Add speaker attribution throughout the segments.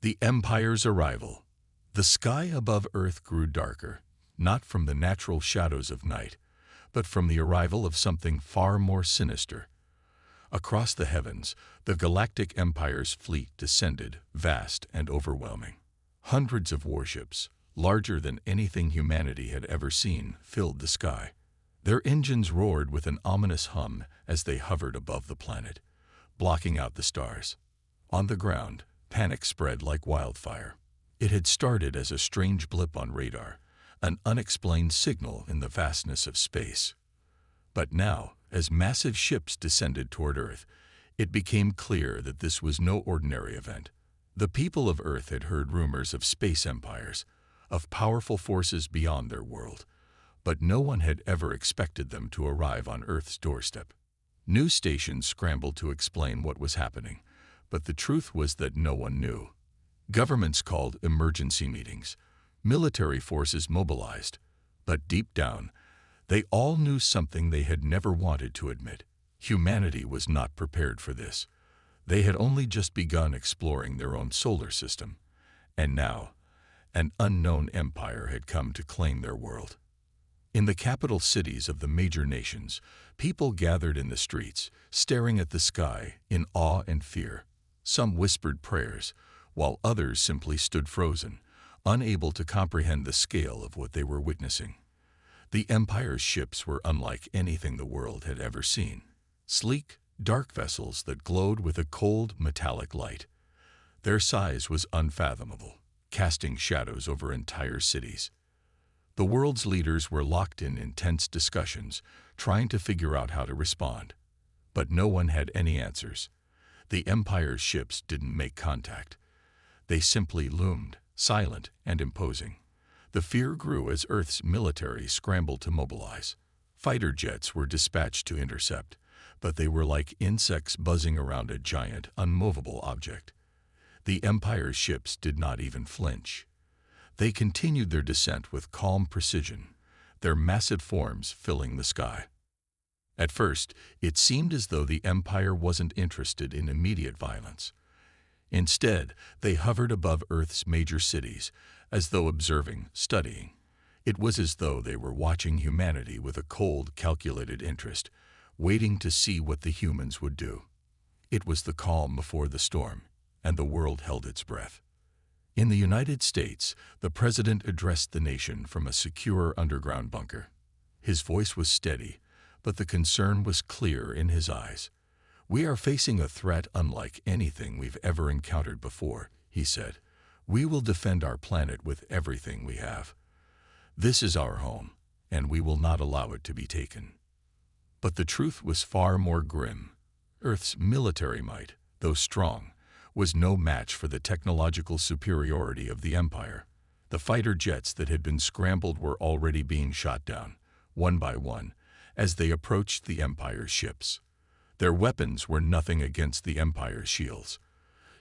Speaker 1: The Empire's arrival. The sky above Earth grew darker, not from the natural shadows of night, but from the arrival of something far more sinister. Across the heavens, the Galactic Empire's fleet descended, vast and overwhelming. Hundreds of warships, larger than anything humanity had ever seen, filled the sky. Their engines roared with an ominous hum as they hovered above the planet, blocking out the stars. On the ground, panic spread like wildfire. It had started as a strange blip on radar, an unexplained signal in the vastness of space. But now, as massive ships descended toward Earth, it became clear that this was no ordinary event. The people of Earth had heard rumors of space empires, of powerful forces beyond their world, but no one had ever expected them to arrive on Earth's doorstep. News stations scrambled to explain what was happening, but the truth was that no one knew. Governments called emergency meetings, military forces mobilized, but deep down, they all knew something they had never wanted to admit. Humanity was not prepared for this. They had only just begun exploring their own solar system, and now, an unknown empire had come to claim their world. In the capital cities of the major nations, people gathered in the streets, staring at the sky in awe and fear. Some whispered prayers, while others simply stood frozen, unable to comprehend the scale of what they were witnessing. The Empire's ships were unlike anything the world had ever seen. Sleek, dark vessels that glowed with a cold, metallic light. Their size was unfathomable, casting shadows over entire cities. The world's leaders were locked in intense discussions, trying to figure out how to respond. But no one had any answers. The Empire's ships didn't make contact. They simply loomed, silent and imposing. The fear grew as Earth's military scrambled to mobilize. Fighter jets were dispatched to intercept, but they were like insects buzzing around a giant, unmovable object. The Empire's ships did not even flinch. They continued their descent with calm precision, their massive forms filling the sky. At first, it seemed as though the Empire wasn't interested in immediate violence. Instead, they hovered above Earth's major cities, as though observing, studying. It was as though they were watching humanity with a cold, calculated interest, waiting to see what the humans would do. It was the calm before the storm, and the world held its breath. In the United States, the president addressed the nation from a secure underground bunker. His voice was steady, but the concern was clear in his eyes. "We are facing a threat unlike anything we've ever encountered before," he said. "We will defend our planet with everything we have. This is our home, and we will not allow it to be taken." But the truth was far more grim. Earth's military might, though strong, was no match for the technological superiority of the Empire. The fighter jets that had been scrambled were already being shot down, one by one, as they approached the Empire's ships. Their weapons were nothing against the Empire's shields.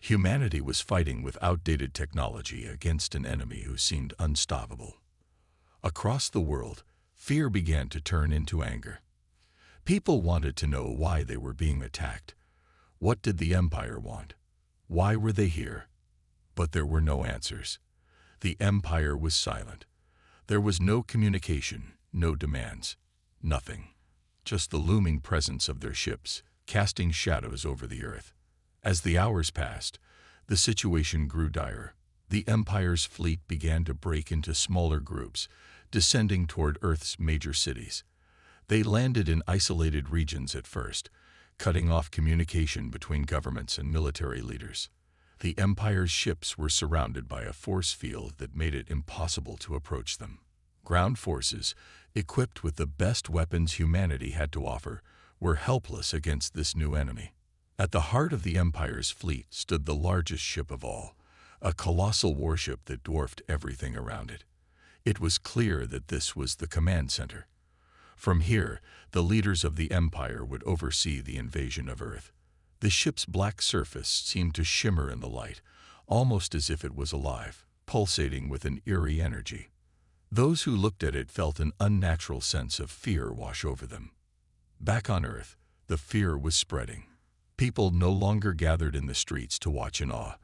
Speaker 1: Humanity was fighting with outdated technology against an enemy who seemed unstoppable. Across the world, fear began to turn into anger. People wanted to know why they were being attacked. What did the Empire want? Why were they here? But there were no answers. The Empire was silent. There was no communication, no demands, nothing. Just the looming presence of their ships, casting shadows over the Earth. As the hours passed, the situation grew dire. The Empire's fleet began to break into smaller groups, descending toward Earth's major cities. They landed in isolated regions at first, cutting off communication between governments and military leaders. The Empire's ships were surrounded by a force field that made it impossible to approach them. Ground forces, equipped with the best weapons humanity had to offer, were helpless against this new enemy. At the heart of the Empire's fleet stood the largest ship of all, a colossal warship that dwarfed everything around it. It was clear that this was the command center. From here, the leaders of the Empire would oversee the invasion of Earth. The ship's black surface seemed to shimmer in the light, almost as if it was alive, pulsating with an eerie energy. Those who looked at it felt an unnatural sense of fear wash over them. Back on Earth, the fear was spreading. People no longer gathered in the streets to watch in awe.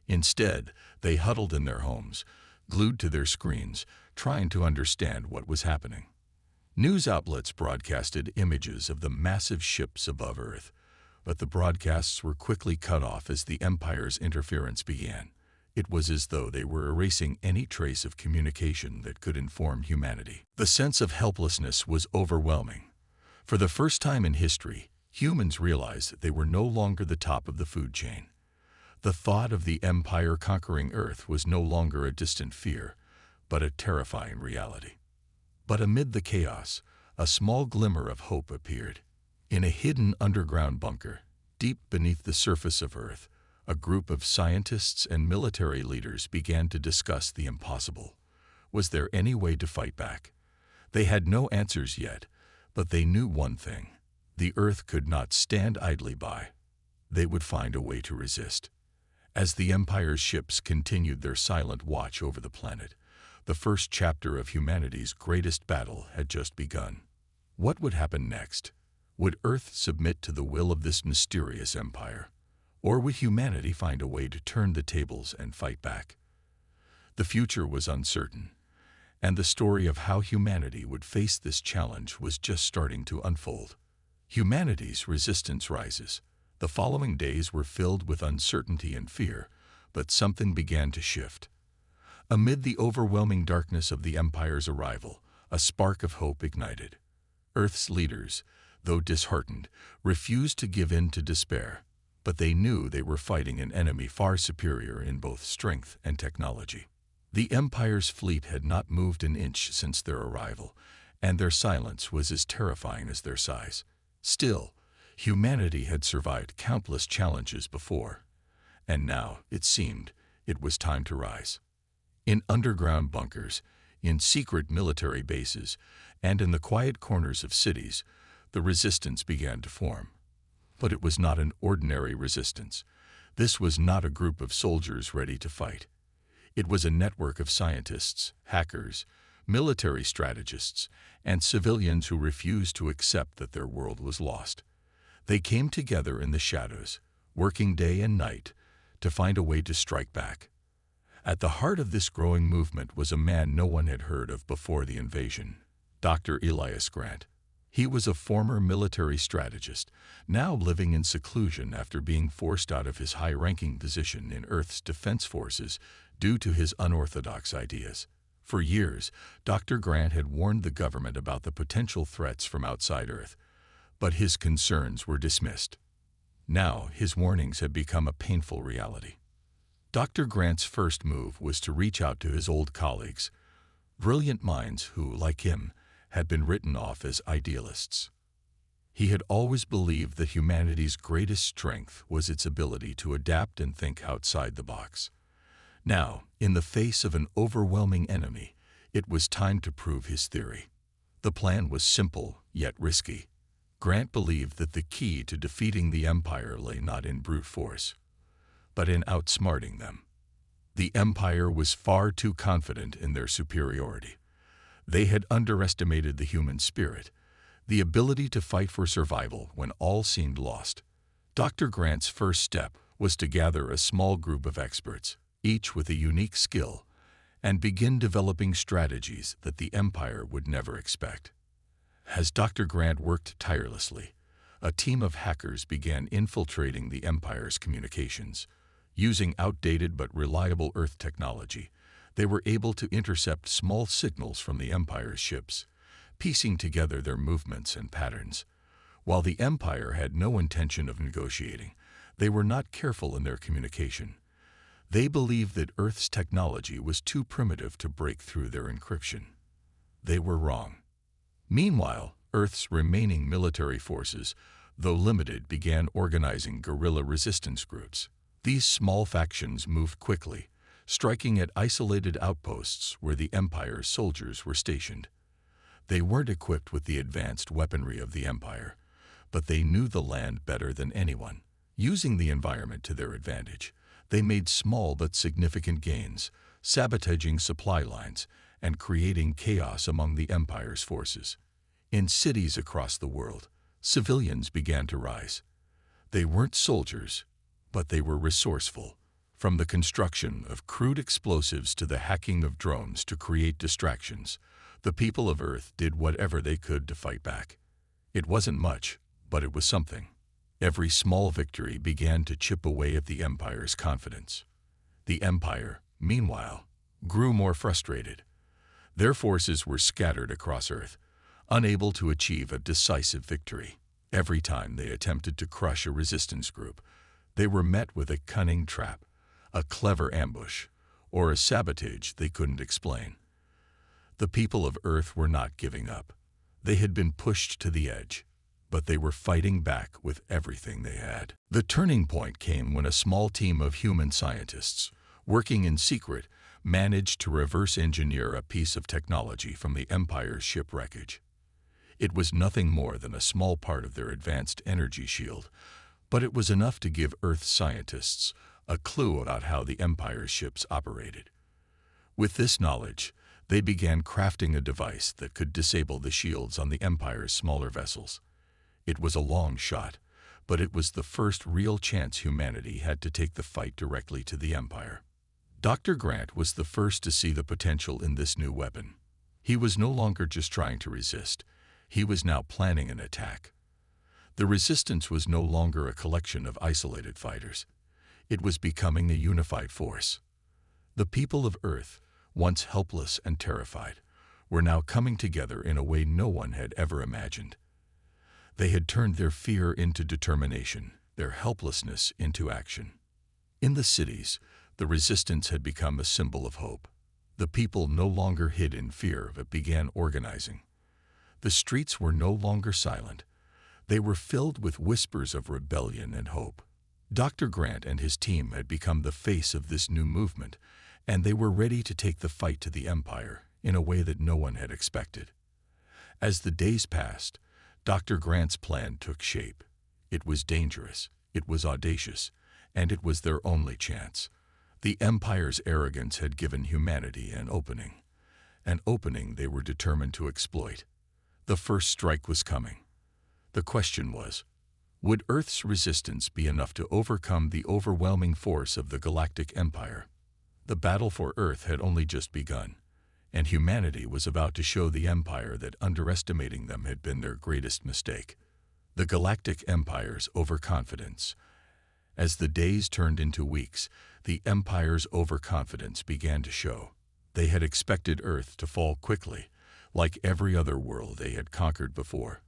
Speaker 1: Instead, they huddled in their homes, glued to their screens, trying to understand what was happening. News outlets broadcasted images of the massive ships above Earth, but the broadcasts were quickly cut off as the Empire's interference began. It was as though they were erasing any trace of communication that could inform humanity. The sense of helplessness was overwhelming. For the first time in history, humans realized that they were no longer the top of the food chain. The thought of the Empire conquering Earth was no longer a distant fear, but a terrifying reality. But amid the chaos, a small glimmer of hope appeared. In a hidden underground bunker, deep beneath the surface of Earth, a group of scientists and military leaders began to discuss the impossible. Was there any way to fight back? They had no answers yet, but they knew one thing: the Earth could not stand idly by. They would find a way to resist. As the Empire's ships continued their silent watch over the planet, the first chapter of humanity's greatest battle had just begun. What would happen next? Would Earth submit to the will of this mysterious empire? Or would humanity find a way to turn the tables and fight back? The future was uncertain, and the story of how humanity would face this challenge was just starting to unfold. Humanity's resistance rises. The following days were filled with uncertainty and fear, but something began to shift. Amid the overwhelming darkness of the Empire's arrival, a spark of hope ignited. Earth's leaders, though disheartened, refused to give in to despair, but they knew they were fighting an enemy far superior in both strength and technology. The Empire's fleet had not moved an inch since their arrival, and their silence was as terrifying as their size. Still, humanity had survived countless challenges before, and now, it seemed, it was time to rise. In underground bunkers, in secret military bases, and in the quiet corners of cities, the resistance began to form. But it was not an ordinary resistance. This was not a group of soldiers ready to fight. It was a network of scientists, hackers, military strategists, and civilians who refused to accept that their world was lost. They came together in the shadows, working day and night, to find a way to strike back. At the heart of this growing movement was a man no one had heard of before the invasion, Dr. Elias Grant. He was a former military strategist, now living in seclusion after being forced out of his high-ranking position in Earth's defense forces due to his unorthodox ideas. For years, Dr. Grant had warned the government about the potential threats from outside Earth, but his concerns were dismissed. Now, his warnings had become a painful reality. Dr. Grant's first move was to reach out to his old colleagues, brilliant minds who, like him, had been written off as idealists. He had always believed that humanity's greatest strength was its ability to adapt and think outside the box. Now, in the face of an overwhelming enemy, it was time to prove his theory. The plan was simple, yet risky. Grant believed that the key to defeating the Empire lay not in brute force, but in outsmarting them. The Empire was far too confident in their superiority. They had underestimated the human spirit, the ability to fight for survival when all seemed lost. Dr. Grant's first step was to gather a small group of experts, each with a unique skill, and begin developing strategies that the Empire would never expect. As Dr. Grant worked tirelessly, a team of hackers began infiltrating the Empire's communications. Using outdated but reliable Earth technology, they were able to intercept small signals from the Empire's ships, piecing together their movements and patterns. While the Empire had no intention of negotiating, they were not careful in their communication. They believed that Earth's technology was too primitive to break through their encryption. They were wrong. Meanwhile, Earth's remaining military forces, though limited, began organizing guerrilla resistance groups. These small factions moved quickly, striking at isolated outposts where the Empire's soldiers were stationed. They weren't equipped with the advanced weaponry of the Empire, but they knew the land better than anyone. Using the environment to their advantage, they made small but significant gains, sabotaging supply lines and creating chaos among the Empire's forces. In cities across the world, civilians began to rise. They weren't soldiers, but they were resourceful, From the construction of crude explosives to the hacking of drones to create distractions, the people of Earth did whatever they could to fight back. It wasn't much, but it was something. Every small victory began to chip away at the Empire's confidence. The Empire, meanwhile, grew more frustrated. Their forces were scattered across Earth, unable to achieve a decisive victory. Every time they attempted to crush a resistance group, they were met with a cunning trap, a clever ambush, or a sabotage they couldn't explain. The people of Earth were not giving up. They had been pushed to the edge, but they were fighting back with everything they had. The turning point came when a small team of human scientists, working in secret, managed to reverse engineer a piece of technology from the Empire's ship wreckage. It was nothing more than a small part of their advanced energy shield, but it was enough to give Earth scientists a clue about how the Empire's ships operated. With this knowledge, they began crafting a device that could disable the shields on the Empire's smaller vessels. It was a long shot, but it was the first real chance humanity had to take the fight directly to the Empire. Dr. Grant was the first to see the potential in this new weapon. He was no longer just trying to resist. He was now planning an attack. The resistance was no longer a collection of isolated fighters. It was becoming a unified force. The people of Earth, once helpless and terrified, were now coming together in a way no one had ever imagined. They had turned their fear into determination, their helplessness into action. In the cities, the resistance had become a symbol of hope. The people no longer hid in fear but began organizing. The streets were no longer silent. They were filled with whispers of rebellion and hope. Dr. Grant and his team had become the face of this new movement, and they were ready to take the fight to the Empire in a way that no one had expected. As the days passed, Dr. Grant's plan took shape. It was dangerous, it was audacious, and it was their only chance. The Empire's arrogance had given humanity an opening they were determined to exploit. The first strike was coming. The question was, would Earth's resistance be enough to overcome the overwhelming force of the Galactic Empire? The battle for Earth had only just begun, and humanity was about to show the Empire that underestimating them had been their greatest mistake. The Galactic Empire's overconfidence. As the days turned into weeks, the Empire's overconfidence began to show. They had expected Earth to fall quickly, like every other world they had conquered before.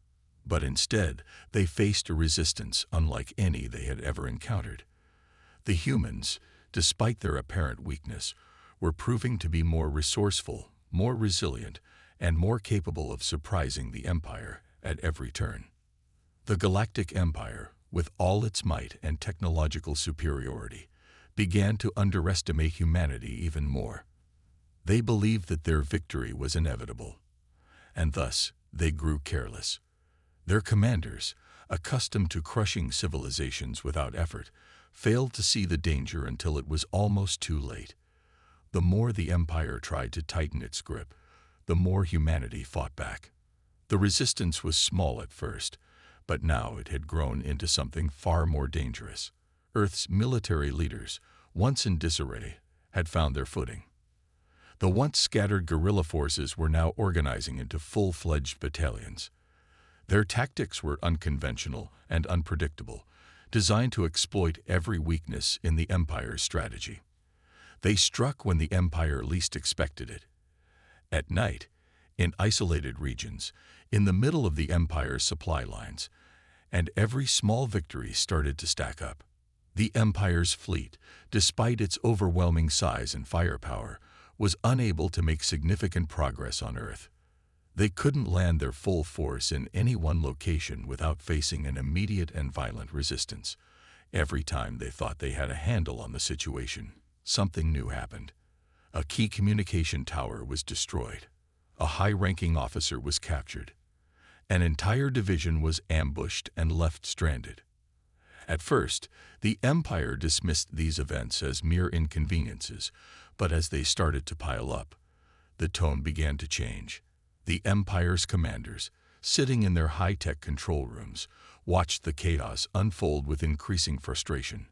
Speaker 1: But instead, they faced a resistance unlike any they had ever encountered. The humans, despite their apparent weakness, were proving to be more resourceful, more resilient, and more capable of surprising the Empire at every turn. The Galactic Empire, with all its might and technological superiority, began to underestimate humanity even more. They believed that their victory was inevitable, and thus they grew careless. Their commanders, accustomed to crushing civilizations without effort, failed to see the danger until it was almost too late. The more the Empire tried to tighten its grip, the more humanity fought back. The resistance was small at first, but now it had grown into something far more dangerous. Earth's military leaders, once in disarray, had found their footing. The once scattered guerrilla forces were now organizing into full-fledged battalions. Their tactics were unconventional and unpredictable, designed to exploit every weakness in the Empire's strategy. They struck when the Empire least expected it. At night, in isolated regions, in the middle of the Empire's supply lines, and every small victory started to stack up. The Empire's fleet, despite its overwhelming size and firepower, was unable to make significant progress on Earth. They couldn't land their full force in any one location without facing an immediate and violent resistance. Every time they thought they had a handle on the situation, something new happened. A key communication tower was destroyed. A high-ranking officer was captured. An entire division was ambushed and left stranded. At first, the Empire dismissed these events as mere inconveniences, but as they started to pile up, the tone began to change. The Empire's commanders, sitting in their high-tech control rooms, watched the chaos unfold with increasing frustration.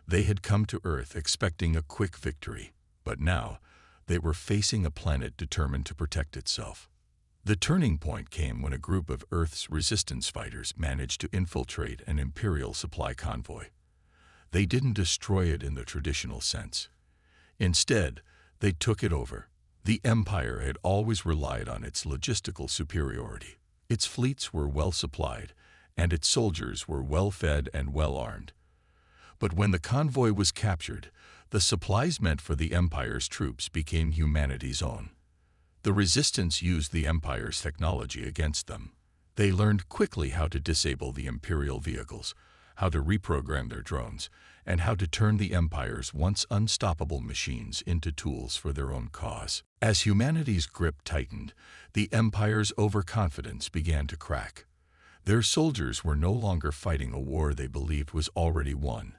Speaker 1: They had come to Earth expecting a quick victory, but now they were facing a planet determined to protect itself. The turning point came when a group of Earth's resistance fighters managed to infiltrate an Imperial supply convoy. They didn't destroy it in the traditional sense. Instead, they took it over. The Empire had always relied on its logistical superiority. Its fleets were well supplied, and its soldiers were well fed and well armed. But when the convoy was captured, the supplies meant for the Empire's troops became humanity's own. The resistance used the Empire's technology against them. They learned quickly how to disable the Imperial vehicles, how to reprogram their drones, and how to turn the Empire's once unstoppable machines into tools for their own cause. As humanity's grip tightened, the Empire's overconfidence began to crack. Their soldiers were no longer fighting a war they believed was already won.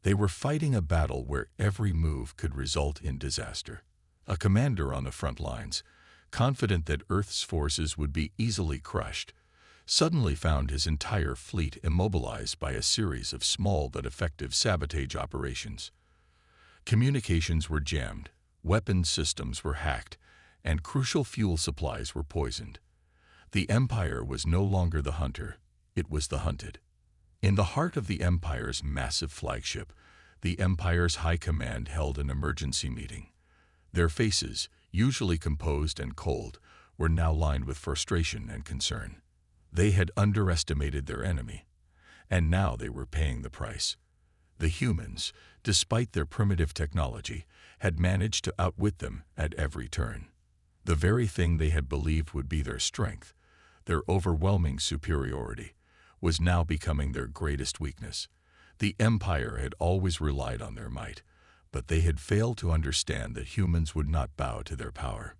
Speaker 1: They were fighting a battle where every move could result in disaster. A commander on the front lines, confident that Earth's forces would be easily crushed, suddenly found his entire fleet immobilized by a series of small but effective sabotage operations. Communications were jammed, weapons systems were hacked, and crucial fuel supplies were poisoned. The Empire was no longer the hunter, it was the hunted. In the heart of the Empire's massive flagship, the Empire's High Command held an emergency meeting. Their faces, usually composed and cold, were now lined with frustration and concern. They had underestimated their enemy, and now they were paying the price. The humans, despite their primitive technology, had managed to outwit them at every turn. The very thing they had believed would be their strength, their overwhelming superiority, was now becoming their greatest weakness. The Empire had always relied on their might, but they had failed to understand that humans would not bow to their power.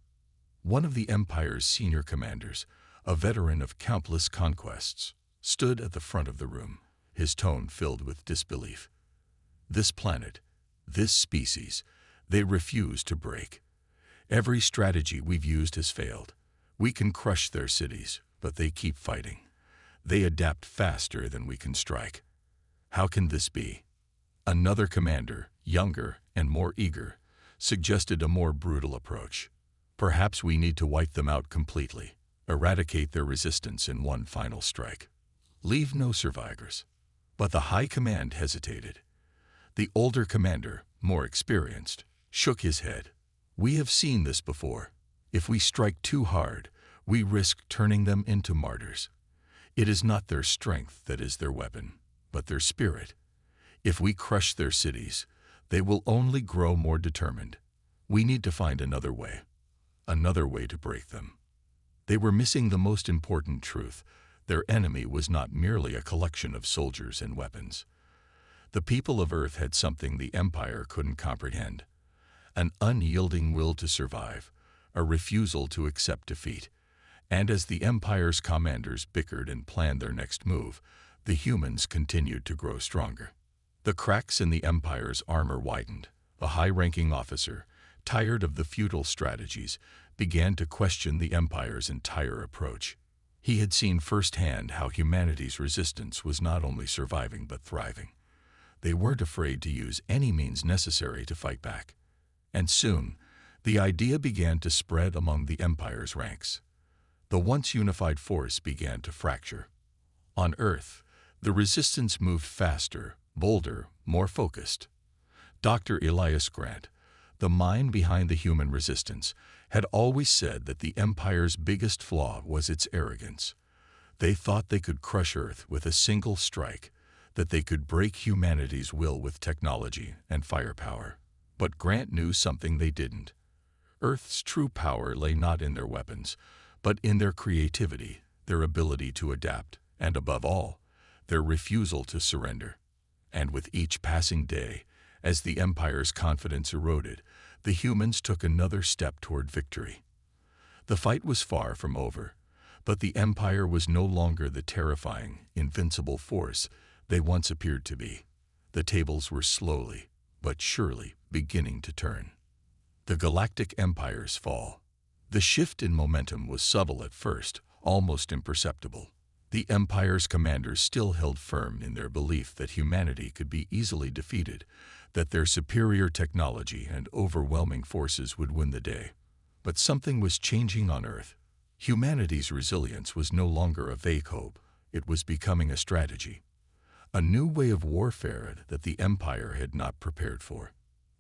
Speaker 1: One of the Empire's senior commanders, a veteran of countless conquests, stood at the front of the room, his tone filled with disbelief. This planet, this species, they refuse to break. Every strategy we've used has failed. We can crush their cities, but they keep fighting. They adapt faster than we can strike. How can this be? Another commander, younger and more eager, suggested a more brutal approach. Perhaps we need to wipe them out completely, eradicate their resistance in one final strike. Leave no survivors. But the High Command hesitated. The older commander, more experienced, shook his head. We have seen this before. If we strike too hard, we risk turning them into martyrs. It is not their strength that is their weapon, but their spirit. If we crush their cities, they will only grow more determined. We need to find another way to break them. They were missing the most important truth. Their enemy was not merely a collection of soldiers and weapons. The people of Earth had something the Empire couldn't comprehend: an unyielding will to survive, a refusal to accept defeat. And as the Empire's commanders bickered and planned their next move, the humans continued to grow stronger. The cracks in the Empire's armor widened. A high-ranking officer, tired of the futile strategies, began to question the Empire's entire approach. He had seen firsthand how humanity's resistance was not only surviving but thriving. They weren't afraid to use any means necessary to fight back. And soon, the idea began to spread among the Empire's ranks. The once unified force began to fracture. On Earth, the resistance moved faster, bolder, more focused. Dr. Elias Grant, the mind behind the human resistance, had always said that the Empire's biggest flaw was its arrogance. They thought they could crush Earth with a single strike, that they could break humanity's will with technology and firepower. But Grant knew something they didn't. Earth's true power lay not in their weapons, but in their creativity, their ability to adapt, and above all, their refusal to surrender. And with each passing day, as the Empire's confidence eroded, the humans took another step toward victory. The fight was far from over, but the Empire was no longer the terrifying, invincible force they once appeared to be. The tables were slowly, but surely, beginning to turn. The Galactic Empire's fall. The shift in momentum was subtle at first, almost imperceptible. The Empire's commanders still held firm in their belief that humanity could be easily defeated, that their superior technology and overwhelming forces would win the day. But something was changing on Earth. Humanity's resilience was no longer a vague hope. It was becoming a strategy, a new way of warfare that the Empire had not prepared for.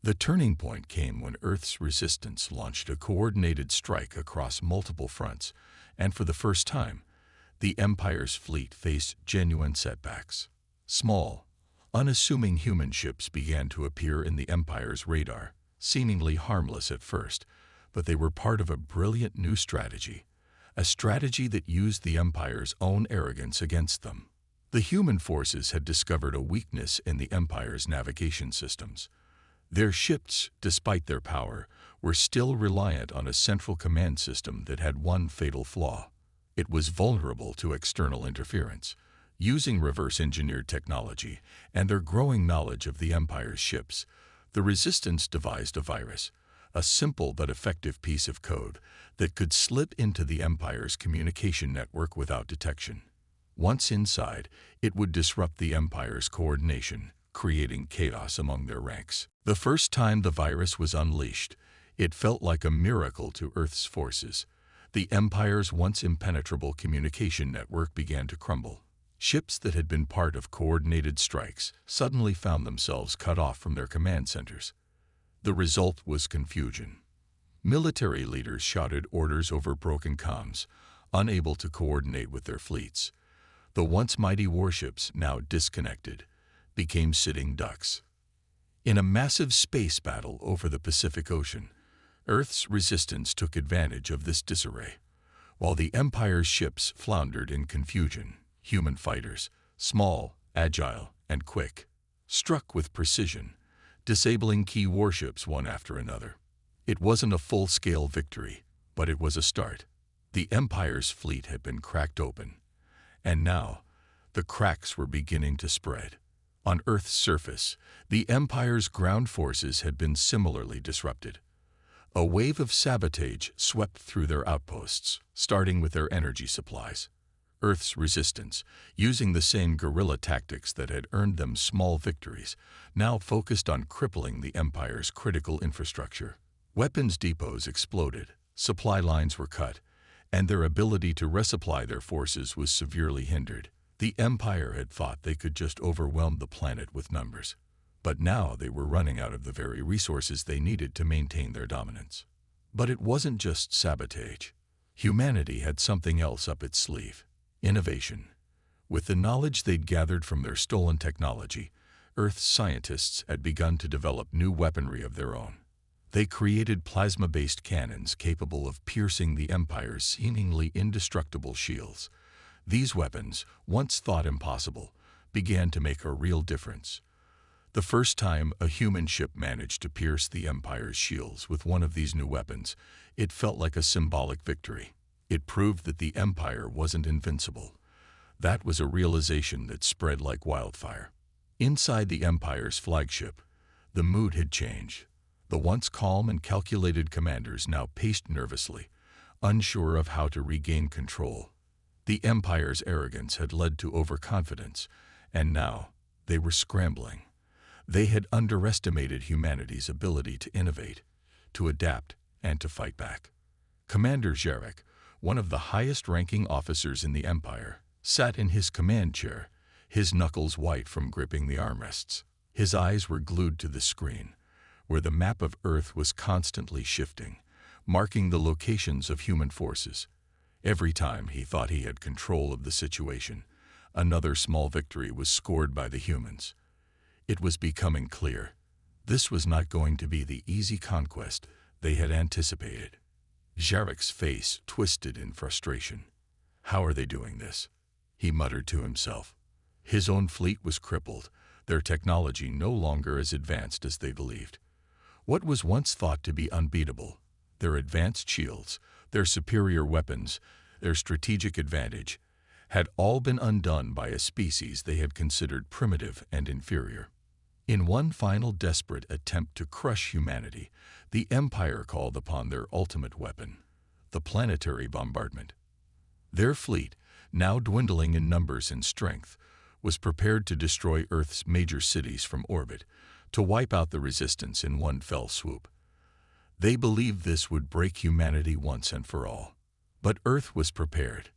Speaker 1: The turning point came when Earth's resistance launched a coordinated strike across multiple fronts, and for the first time, the Empire's fleet faced genuine setbacks. Small, unassuming human ships began to appear in the Empire's radar, seemingly harmless at first, but they were part of a brilliant new strategy, a strategy that used the Empire's own arrogance against them. The human forces had discovered a weakness in the Empire's navigation systems. Their ships, despite their power, were still reliant on a central command system that had one fatal flaw. It was vulnerable to external interference. Using reverse-engineered technology and their growing knowledge of the Empire's ships, the Resistance devised a virus, a simple but effective piece of code that could slip into the Empire's communication network without detection. Once inside, it would disrupt the Empire's coordination, creating chaos among their ranks. The first time the virus was unleashed, it felt like a miracle to Earth's forces. The Empire's once impenetrable communication network began to crumble. Ships that had been part of coordinated strikes suddenly found themselves cut off from their command centers. The result was confusion. Military leaders shouted orders over broken comms, unable to coordinate with their fleets. The once mighty warships, now disconnected, became sitting ducks. In a massive space battle over the Pacific Ocean, Earth's resistance took advantage of this disarray. While the Empire's ships floundered in confusion, human fighters, small, agile, and quick, struck with precision, disabling key warships one after another. It wasn't a full-scale victory, but it was a start. The Empire's fleet had been cracked open, and now the cracks were beginning to spread. On Earth's surface, the Empire's ground forces had been similarly disrupted. A wave of sabotage swept through their outposts, starting with their energy supplies. Earth's resistance, using the same guerrilla tactics that had earned them small victories, now focused on crippling the Empire's critical infrastructure. Weapons depots exploded, supply lines were cut, and their ability to resupply their forces was severely hindered. The Empire had thought they could just overwhelm the planet with numbers, but now they were running out of the very resources they needed to maintain their dominance. But it wasn't just sabotage. Humanity had something else up its sleeve: innovation. With the knowledge they'd gathered from their stolen technology, Earth's scientists had begun to develop new weaponry of their own. They created plasma-based cannons capable of piercing the Empire's seemingly indestructible shields. These weapons, once thought impossible, began to make a real difference. The first time a human ship managed to pierce the Empire's shields with one of these new weapons, it felt like a symbolic victory. It proved that the Empire wasn't invincible. That was a realization that spread like wildfire. Inside the Empire's flagship, the mood had changed. The once calm and calculated commanders now paced nervously, unsure of how to regain control. The Empire's arrogance had led to overconfidence, and now they were scrambling. They had underestimated humanity's ability to innovate, to adapt, and to fight back. Commander Jarek, one of the highest-ranking officers in the Empire, sat in his command chair, his knuckles white from gripping the armrests. His eyes were glued to the screen, where the map of Earth was constantly shifting, marking the locations of human forces. Every time he thought he had control of the situation, another small victory was scored by the humans. It was becoming clear. This was not going to be the easy conquest they had anticipated. Jarek's face twisted in frustration. "How are they doing this?" he muttered to himself. His own fleet was crippled, their technology no longer as advanced as they believed. What was once thought to be unbeatable, their advanced shields, their superior weapons, their strategic advantage, had all been undone by a species they had considered primitive and inferior. In one final desperate attempt to crush humanity, the Empire called upon their ultimate weapon, the planetary bombardment. Their fleet, now dwindling in numbers and strength, was prepared to destroy Earth's major cities from orbit, to wipe out the resistance in one fell swoop. They believed this would break humanity once and for all. But Earth was prepared.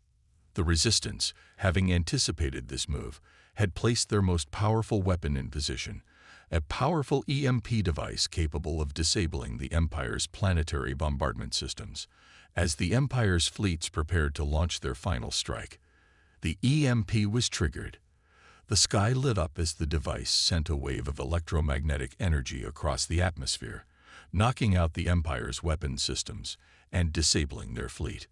Speaker 1: The resistance, having anticipated this move, had placed their most powerful weapon in position, a powerful EMP device capable of disabling the Empire's planetary bombardment systems. As the Empire's fleets prepared to launch their final strike, the EMP was triggered. The sky lit up as the device sent a wave of electromagnetic energy across the atmosphere, knocking out the Empire's weapon systems and disabling their fleet.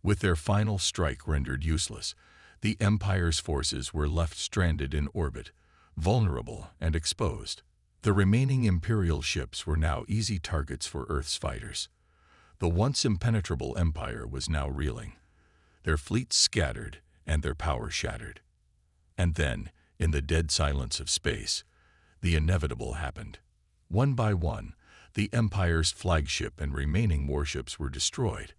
Speaker 1: With their final strike rendered useless, the Empire's forces were left stranded in orbit, vulnerable and exposed. The remaining Imperial ships were now easy targets for Earth's fighters. The once impenetrable Empire was now reeling, their fleets scattered and their power shattered. And then, in the dead silence of space, the inevitable happened. One by one, the Empire's flagship and remaining warships were destroyed.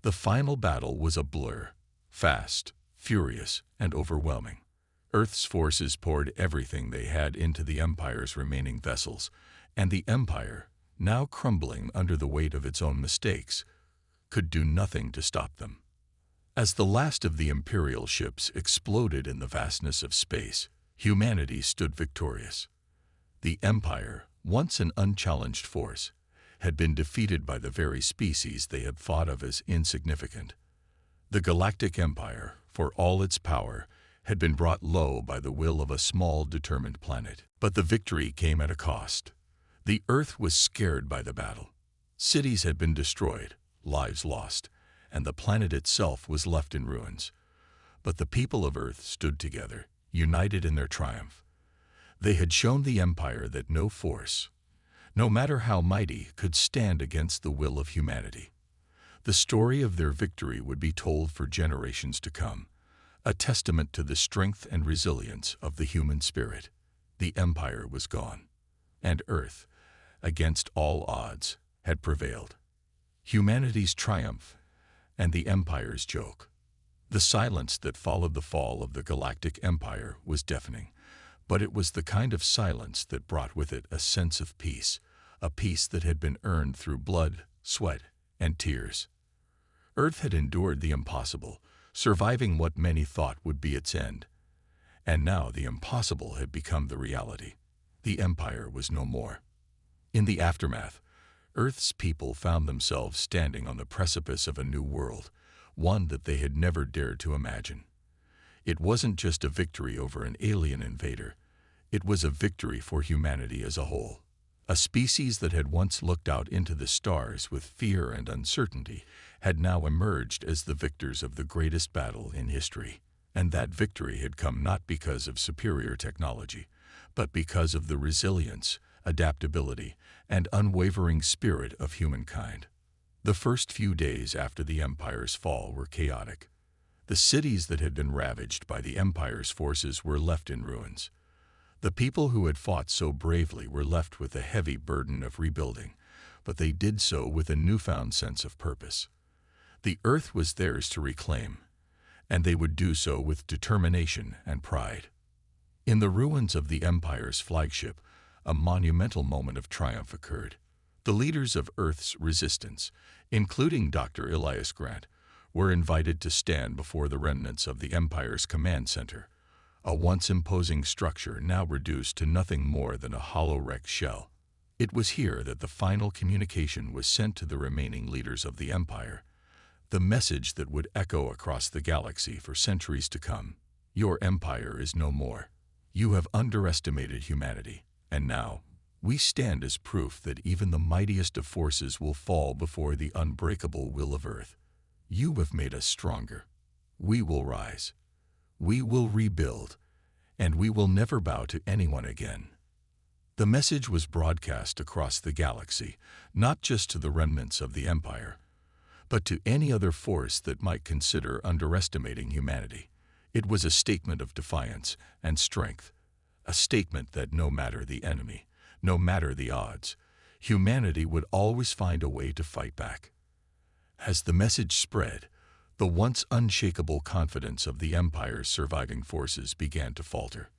Speaker 1: The final battle was a blur, fast, furious, and overwhelming. Earth's forces poured everything they had into the Empire's remaining vessels, and the Empire, now crumbling under the weight of its own mistakes, could do nothing to stop them. As the last of the Imperial ships exploded in the vastness of space, humanity stood victorious. The Empire, once an unchallenged force, had been defeated by the very species they had thought of as insignificant. The Galactic Empire, for all its power, had been brought low by the will of a small, determined planet. But the victory came at a cost. The Earth was scared by the battle. Cities had been destroyed, lives lost, and the planet itself was left in ruins. But the people of Earth stood together, united in their triumph. They had shown the Empire that no force, no matter how mighty, could stand against the will of humanity. The story of their victory would be told for generations to come, a testament to the strength and resilience of the human spirit. The Empire was gone, and Earth, against all odds, had prevailed. Humanity's triumph and the Empire's joke. The silence that followed the fall of the Galactic Empire was deafening, but it was the kind of silence that brought with it a sense of peace, a peace that had been earned through blood, sweat, and tears. Earth had endured the impossible, surviving what many thought would be its end. And now the impossible had become the reality. The Empire was no more. In the aftermath, Earth's people found themselves standing on the precipice of a new world, one that they had never dared to imagine. It wasn't just a victory over an alien invader. It was a victory for humanity as a whole. A species that had once looked out into the stars with fear and uncertainty had now emerged as the victors of the greatest battle in history. And that victory had come not because of superior technology, but because of the resilience, adaptability, and unwavering spirit of humankind. The first few days after the Empire's fall were chaotic. The cities that had been ravaged by the Empire's forces were left in ruins. The people who had fought so bravely were left with a heavy burden of rebuilding, but they did so with a newfound sense of purpose. The Earth was theirs to reclaim, and they would do so with determination and pride. In the ruins of the Empire's flagship, a monumental moment of triumph occurred. The leaders of Earth's resistance, including Dr. Elias Grant, were invited to stand before the remnants of the Empire's command center, a once imposing structure now reduced to nothing more than a hollow wrecked shell. It was here that the final communication was sent to the remaining leaders of the Empire, the message that would echo across the galaxy for centuries to come. Your Empire is no more. You have underestimated humanity, and now we stand as proof that even the mightiest of forces will fall before the unbreakable will of Earth. You have made us stronger. We will rise. We will rebuild, and we will never bow to anyone again. The message was broadcast across the galaxy, not just to the remnants of the Empire, but to any other force that might consider underestimating humanity. It was a statement of defiance and strength, a statement that no matter the enemy, no matter the odds, humanity would always find a way to fight back. As the message spread, The once unshakable confidence of the Empire's surviving forces began to falter.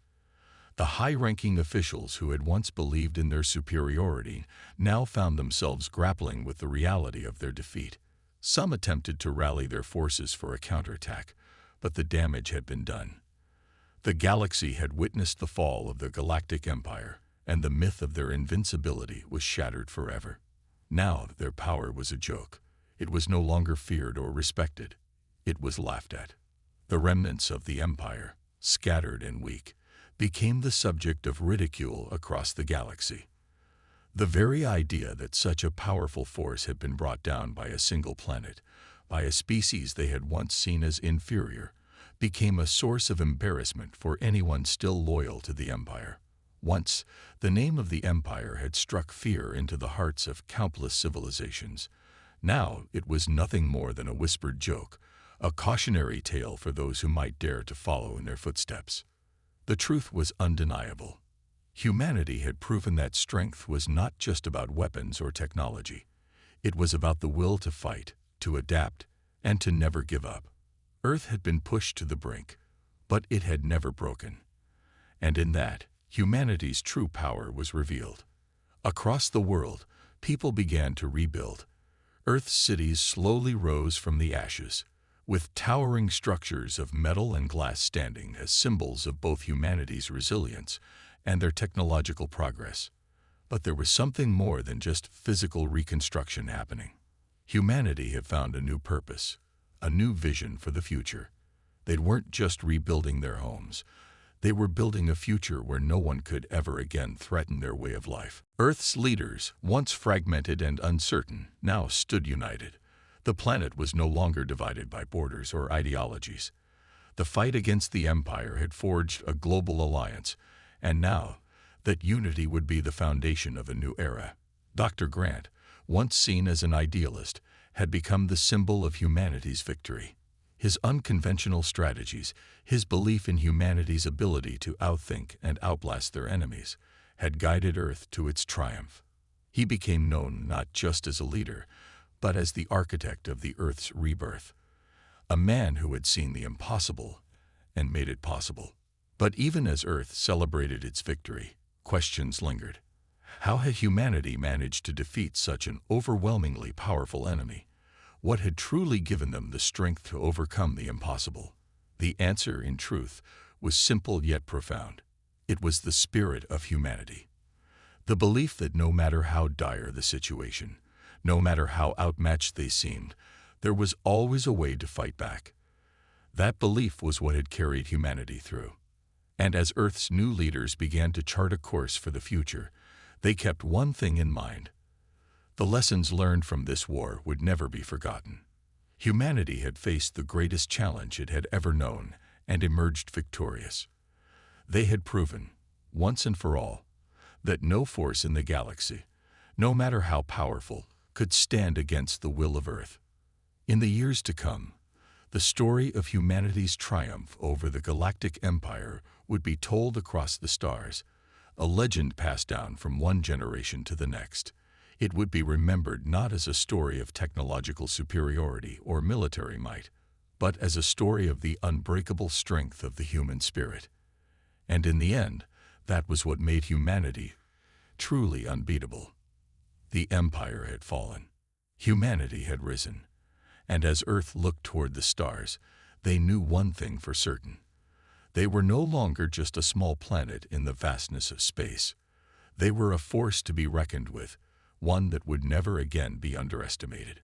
Speaker 1: The high-ranking officials who had once believed in their superiority now found themselves grappling with the reality of their defeat. Some attempted to rally their forces for a counterattack, but the damage had been done. The galaxy had witnessed the fall of the Galactic Empire, and the myth of their invincibility was shattered forever. Now their power was a joke. It was no longer feared or respected. It was laughed at. The remnants of the Empire, scattered and weak, became the subject of ridicule across the galaxy. The very idea that such a powerful force had been brought down by a single planet, by a species they had once seen as inferior, became a source of embarrassment for anyone still loyal to the Empire. Once, the name of the Empire had struck fear into the hearts of countless civilizations. Now it was nothing more than a whispered joke, a cautionary tale for those who might dare to follow in their footsteps. The truth was undeniable. Humanity had proven that strength was not just about weapons or technology. It was about the will to fight, to adapt, and to never give up. Earth had been pushed to the brink, but it had never broken. And in that, humanity's true power was revealed. Across the world, people began to rebuild. Earth's cities slowly rose from the ashes, with towering structures of metal and glass standing as symbols of both humanity's resilience and their technological progress. But there was something more than just physical reconstruction happening. Humanity had found a new purpose, a new vision for the future. They weren't just rebuilding their homes. They were building a future where no one could ever again threaten their way of life. Earth's leaders, once fragmented and uncertain, now stood united. The planet was no longer divided by borders or ideologies. The fight against the Empire had forged a global alliance, and now that unity would be the foundation of a new era. Dr. Grant, once seen as an idealist, had become the symbol of humanity's victory. His unconventional strategies, his belief in humanity's ability to outthink and outlast their enemies, had guided Earth to its triumph. He became known not just as a leader, but as the architect of the Earth's rebirth, a man who had seen the impossible and made it possible. But even as Earth celebrated its victory, questions lingered. How had humanity managed to defeat such an overwhelmingly powerful enemy? What had truly given them the strength to overcome the impossible? The answer, in truth, was simple yet profound. It was the spirit of humanity. The belief that no matter how dire the situation, no matter how outmatched they seemed, there was always a way to fight back. That belief was what had carried humanity through. And as Earth's new leaders began to chart a course for the future, they kept one thing in mind. The lessons learned from this war would never be forgotten. Humanity had faced the greatest challenge it had ever known and emerged victorious. They had proven, once and for all, that no force in the galaxy, no matter how powerful, could stand against the will of Earth. In the years to come, the story of humanity's triumph over the Galactic Empire would be told across the stars, a legend passed down from one generation to the next. It would be remembered not as a story of technological superiority or military might, but as a story of the unbreakable strength of the human spirit. And in the end, that was what made humanity truly unbeatable. The Empire had fallen. Humanity had risen. And as Earth looked toward the stars, they knew one thing for certain. They were no longer just a small planet in the vastness of space. They were a force to be reckoned with, one that would never again be underestimated.